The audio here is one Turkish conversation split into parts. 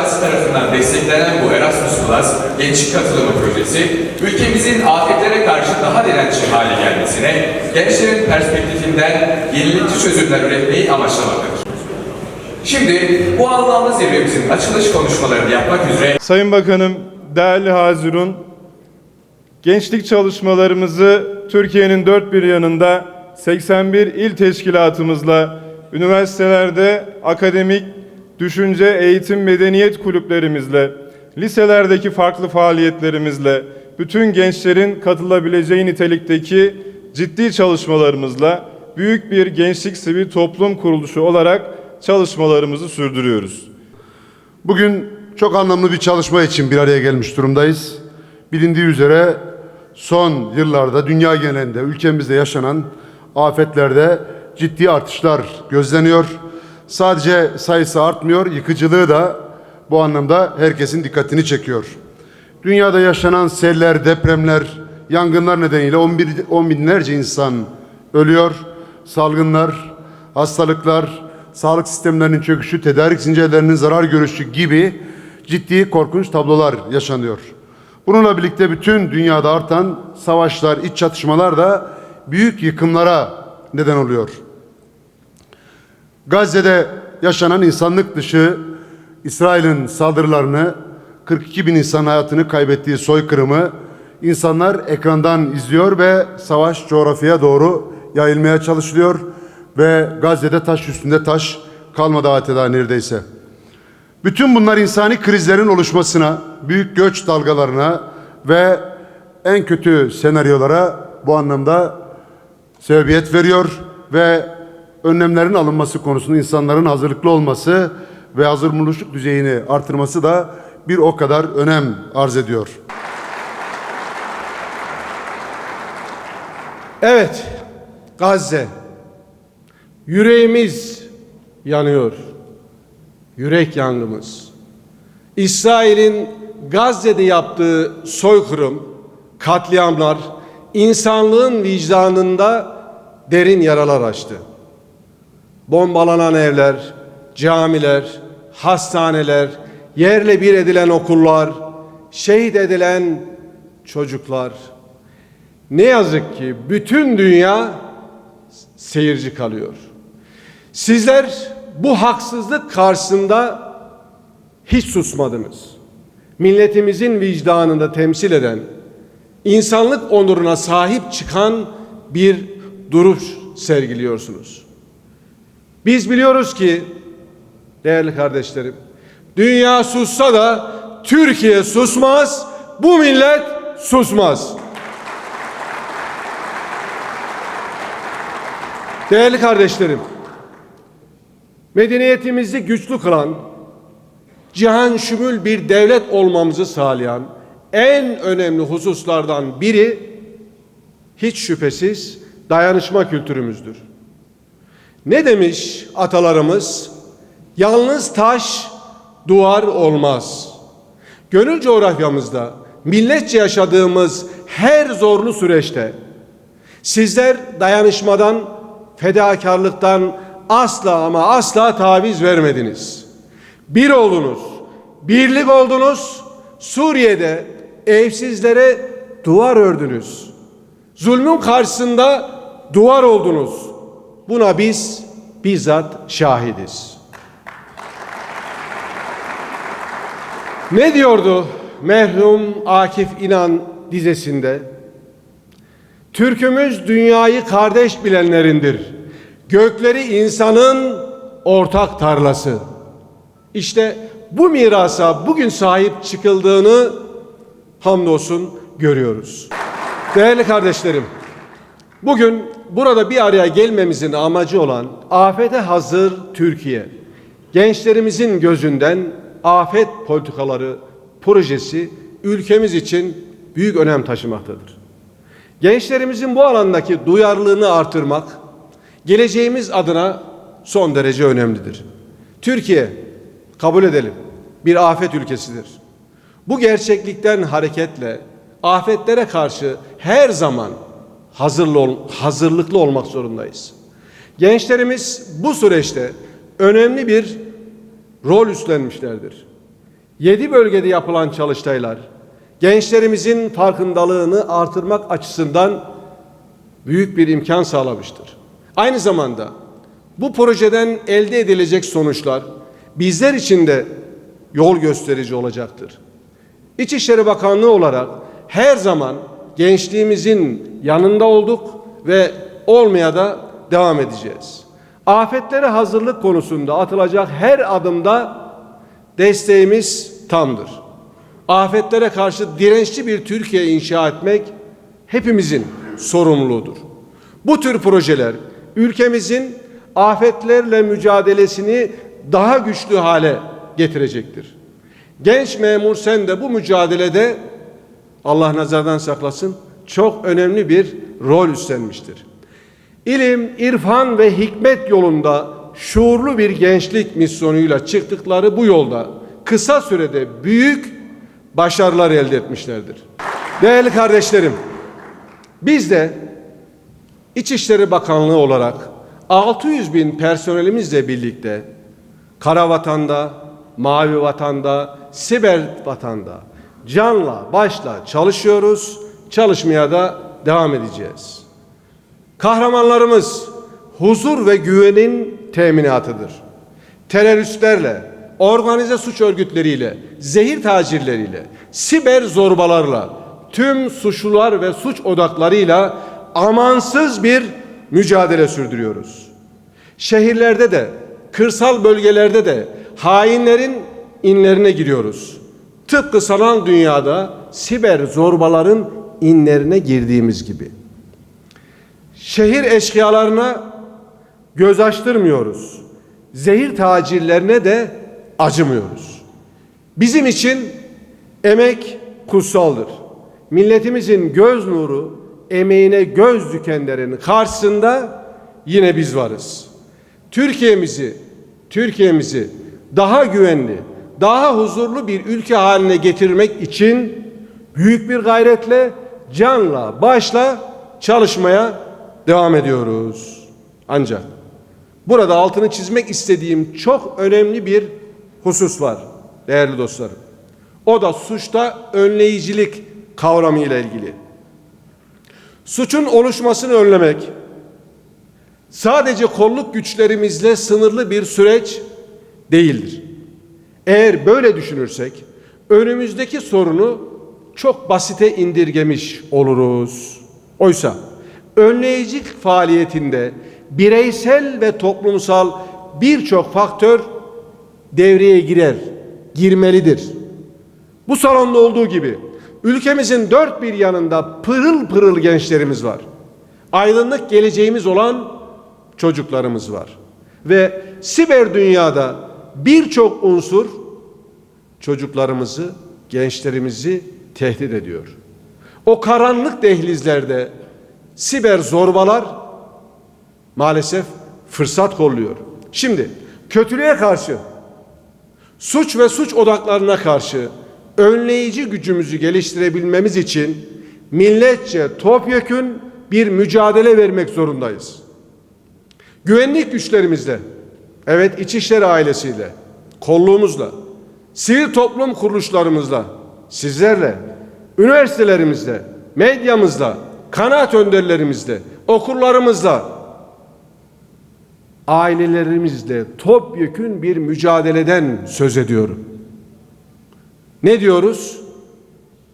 Bankası tarafından desteklenen bu Erasmus Plus gençlik katılımı projesi, ülkemizin afetlere karşı daha dirençli hale gelmesine, gençlerin perspektifinden yenilikçi çözümler üretmeyi amaçlamaktadır. Şimdi bu anlamda zirvemizin açılış konuşmalarını yapmak üzere Sayın Bakanım, değerli hazirun, gençlik çalışmalarımızı Türkiye'nin dört bir yanında 81 il teşkilatımızla, üniversitelerde akademik, düşünce, eğitim, medeniyet kulüplerimizle, liselerdeki farklı faaliyetlerimizle, bütün gençlerin katılabileceği nitelikteki ciddi çalışmalarımızla büyük bir gençlik sivil toplum kuruluşu olarak çalışmalarımızı sürdürüyoruz. Bugün çok anlamlı bir çalışma için bir araya gelmiş durumdayız. Bilindiği üzere son yıllarda dünya genelinde, ülkemizde yaşanan afetlerde ciddi artışlar gözleniyor. Sadece sayısı artmıyor, yıkıcılığı da bu anlamda herkesin dikkatini çekiyor. Dünyada yaşanan seller, depremler, yangınlar nedeniyle on binlerce insan ölüyor. Salgınlar, hastalıklar, sağlık sistemlerinin çöküşü, tedarik zincirlerinin zarar görüşü gibi ciddi korkunç tablolar yaşanıyor. Bununla birlikte bütün dünyada artan savaşlar, iç çatışmalar da büyük yıkımlara neden oluyor. Gazze'de yaşanan insanlık dışı İsrail'in saldırılarını, 42 bin insan hayatını kaybettiği soykırımı insanlar ekrandan izliyor ve savaş coğrafyaya doğru yayılmaya çalışılıyor ve Gazze'de taş üstünde taş kalmadı adeta neredeyse. Bütün bunlar insani krizlerin oluşmasına, büyük göç dalgalarına ve en kötü senaryolara bu anlamda sebebiyet veriyor ve önlemlerin alınması konusunda insanların hazırlıklı olması ve hazırlıklılık düzeyini artırması da bir o kadar önem arz ediyor. Evet, Gazze. Yüreğimiz yanıyor. Yürek yangımız. İsrail'in Gazze'de yaptığı soykırım, katliamlar insanlığın vicdanında derin yaralar açtı. Bombalanan evler, camiler, hastaneler, yerle bir edilen okullar, şehit edilen çocuklar. Ne yazık ki bütün dünya seyirci kalıyor. Sizler bu haksızlık karşısında hiç susmadınız. Milletimizin vicdanında temsil eden, insanlık onuruna sahip çıkan bir duruş sergiliyorsunuz. Biz biliyoruz ki değerli kardeşlerim, dünya sussa da Türkiye susmaz, bu millet susmaz. Değerli kardeşlerim, medeniyetimizi güçlü kılan, cihan şumul bir devlet olmamızı sağlayan en önemli hususlardan biri hiç şüphesiz dayanışma kültürümüzdür. Ne demiş atalarımız? Yalnız taş duvar olmaz. Gönül coğrafyamızda milletçe yaşadığımız her zorlu süreçte sizler dayanışmadan, fedakarlıktan asla ama asla taviz vermediniz. Bir oldunuz, birlik oldunuz, Suriye'de evsizlere duvar ördünüz. Zulmün karşısında duvar oldunuz. Buna biz bizzat şahidiz. Ne diyordu merhum Akif İnan dizesinde? Türkümüz dünyayı kardeş bilenlerindir. Gökleri insanın ortak tarlası. İşte bu mirasa bugün sahip çıkıldığını hamdolsun görüyoruz. Değerli kardeşlerim, bugün burada bir araya gelmemizin amacı olan afete hazır Türkiye, gençlerimizin gözünden afet politikaları projesi ülkemiz için büyük önem taşımaktadır. Gençlerimizin bu alandaki duyarlılığını artırmak, geleceğimiz adına son derece önemlidir. Türkiye, kabul edelim, bir afet ülkesidir. Bu gerçeklikten hareketle afetlere karşı her zaman hazırlıklı olmak zorundayız. Gençlerimiz bu süreçte önemli bir rol üstlenmişlerdir. 7 bölgede yapılan çalıştaylar, gençlerimizin farkındalığını artırmak açısından büyük bir imkan sağlamıştır. Aynı zamanda bu projeden elde edilecek sonuçlar bizler için de yol gösterici olacaktır. İçişleri Bakanlığı olarak her zaman gençliğimizin yanında olduk ve olmaya da devam edeceğiz. Afetlere hazırlık konusunda atılacak her adımda desteğimiz tamdır. Afetlere karşı dirençli bir Türkiye inşa etmek hepimizin sorumluluğudur. Bu tür projeler ülkemizin afetlerle mücadelesini daha güçlü hale getirecektir. Genç memur sen de bu mücadelede Allah nazardan saklasın çok önemli bir rol üstlenmiştir. İlim, irfan ve hikmet yolunda şuurlu bir gençlik misyonuyla çıktıkları bu yolda kısa sürede büyük başarılar elde etmişlerdir. Değerli kardeşlerim, biz de İçişleri Bakanlığı olarak 600 bin personelimizle birlikte kara vatanda, mavi vatanda, siber vatanda canla başla çalışıyoruz, çalışmaya da devam edeceğiz. Kahramanlarımız huzur ve güvenin teminatıdır. Teröristlerle, organize suç örgütleriyle, zehir tacirleriyle, siber zorbalarla, tüm suçlular ve suç odaklarıyla amansız bir mücadele sürdürüyoruz. Şehirlerde de, kırsal bölgelerde de hainlerin inlerine giriyoruz. Tıpkı sanal dünyada siber zorbaların inlerine girdiğimiz gibi. Şehir eşkıyalarına göz açtırmıyoruz. Zehir tacirlerine de acımıyoruz. Bizim için emek kutsaldır. Milletimizin göz nuru, emeğine göz dikenlerin karşısında yine biz varız. Türkiye'mizi daha güvenli, daha huzurlu bir ülke haline getirmek için büyük bir gayretle, canla, başla çalışmaya devam ediyoruz. Ancak burada altını çizmek istediğim çok önemli bir husus var değerli dostlarım. O da suçta önleyicilik kavramı ile ilgili. Suçun oluşmasını önlemek sadece kolluk güçlerimizle sınırlı bir süreç değildir. Eğer böyle düşünürsek önümüzdeki sorunu çok basite indirgemiş oluruz. Oysa önleyicilik faaliyetinde bireysel ve toplumsal birçok faktör devreye girmelidir. Bu salonda olduğu gibi ülkemizin dört bir yanında pırıl pırıl gençlerimiz var. Aydınlık geleceğimiz olan çocuklarımız var. Ve siber dünyada birçok unsur çocuklarımızı, gençlerimizi tehdit ediyor. O karanlık dehlizlerde siber zorbalar maalesef fırsat kolluyor. Şimdi kötülüğe karşı, suç ve suç odaklarına karşı önleyici gücümüzü geliştirebilmemiz için milletçe topyekün bir mücadele vermek zorundayız. Güvenlik güçlerimizle, evet İçişleri ailesiyle, kolluğumuzla, sivil toplum kuruluşlarımızla, sizlerle, üniversitelerimizle, medyamızla, kanaat önderlerimizle, okullarımızla, ailelerimizle topyekün bir mücadeleden söz ediyorum. Ne diyoruz?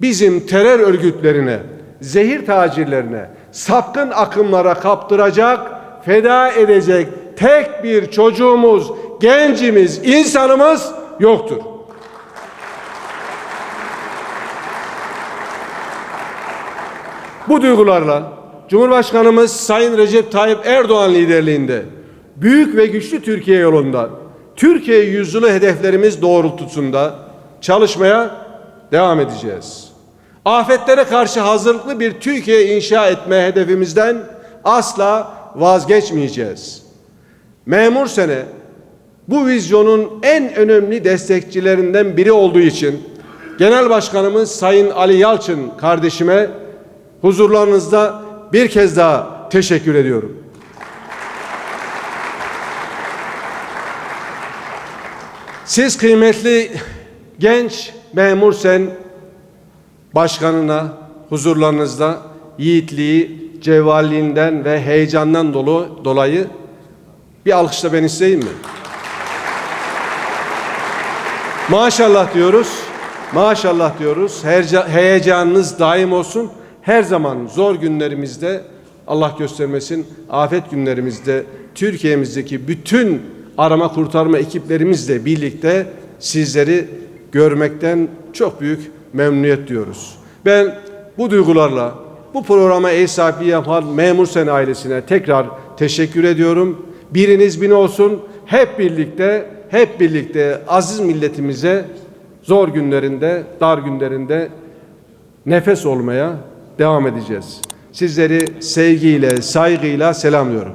Bizim terör örgütlerine, zehir tacirlerine, sapkın akımlara kaptıracak, feda edecek tek bir çocuğumuz, gencimiz, insanımız yoktur. Bu duygularla Cumhurbaşkanımız Sayın Recep Tayyip Erdoğan liderliğinde büyük ve güçlü Türkiye yolunda, Türkiye yüzyılı hedeflerimiz doğrultusunda çalışmaya devam edeceğiz. Afetlere karşı hazırlıklı bir Türkiye inşa etme hedefimizden asla vazgeçmeyeceğiz. Memur Sene bu vizyonun en önemli destekçilerinden biri olduğu için Genel Başkanımız Sayın Ali Yalçın kardeşime huzurlarınızda bir kez daha teşekkür ediyorum. Siz kıymetli Genç Memur Sen Başkanına huzurlarınızda yiğitliği, cevvalliğinden ve heyecandan dolayı bir alkışla ben isteyeyim mi? Maşallah diyoruz. Maşallah diyoruz. Heyecanınız daim olsun. Her zaman zor günlerimizde, Allah göstermesin, afet günlerimizde Türkiye'mizdeki bütün arama kurtarma ekiplerimizle birlikte sizleri görmekten çok büyük memnuniyet duyuyoruz. Ben bu duygularla bu programa ev sahipliği yapan Memur Sen ailesine tekrar teşekkür ediyorum. Biriniz bin olsun. Hep birlikte aziz milletimize zor günlerinde, dar günlerinde nefes olmaya devam edeceğiz. Sizleri sevgiyle, saygıyla selamlıyorum.